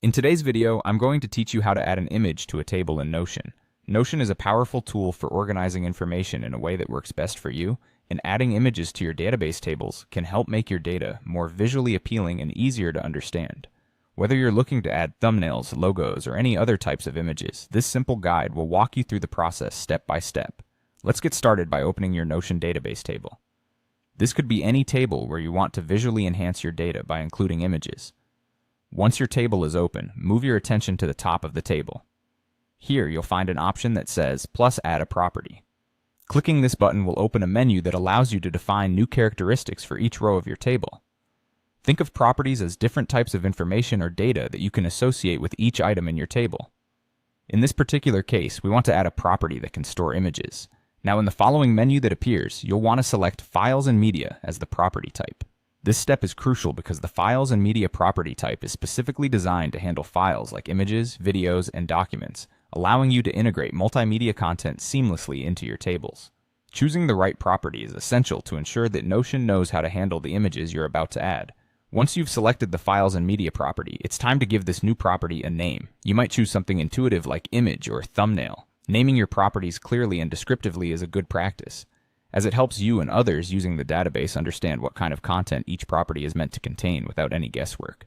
In today's video, I'm going to teach you how to add an image to a table in Notion. Notion is a powerful tool for organizing information in a way that works best for you, and adding images to your database tables can help make your data more visually appealing and easier to understand. Whether you're looking to add thumbnails, logos, or any other types of images, this simple guide will walk you through the process step by step. Let's get started by opening your Notion database table. This could be any table where you want to visually enhance your data by including images. Once your table is open, move your attention to the top of the table. Here you'll find an option that says plus add a property. Clicking this button will open a menu that allows you to define new characteristics for each row of your table. Think of properties as different types of information or data that you can associate with each item in your table. In this particular case, we want to add a property that can store images. Now in the following menu that appears, you'll want to select Files and Media as the property type. This step is crucial because the Files and Media property type is specifically designed to handle files like images, videos, and documents, allowing you to integrate multimedia content seamlessly into your tables. Choosing the right property is essential to ensure that Notion knows how to handle the images you're about to add. Once you've selected the Files and Media property, it's time to give this new property a name. You might choose something intuitive like image or thumbnail. Naming your properties clearly and descriptively is a good practice, as it helps you and others using the database understand what kind of content each property is meant to contain without any guesswork.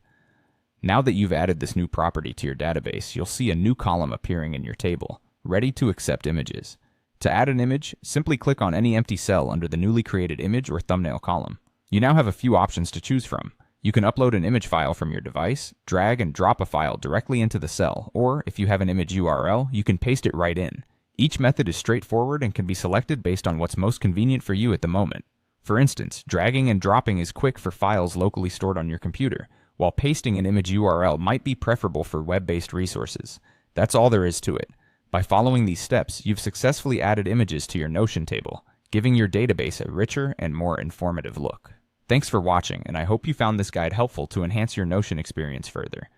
Now that you've added this new property to your database, you'll see a new column appearing in your table, ready to accept images. To add an image, simply click on any empty cell under the newly created image or thumbnail column. You now have a few options to choose from. You can upload an image file from your device, drag and drop a file directly into the cell, or if you have an image URL, you can paste it right in. Each method is straightforward and can be selected based on what's most convenient for you at the moment. For instance, dragging and dropping is quick for files locally stored on your computer, while pasting an image URL might be preferable for web-based resources. That's all there is to it. By following these steps, you've successfully added images to your Notion table, giving your database a richer and more informative look. Thanks for watching, and I hope you found this guide helpful to enhance your Notion experience further.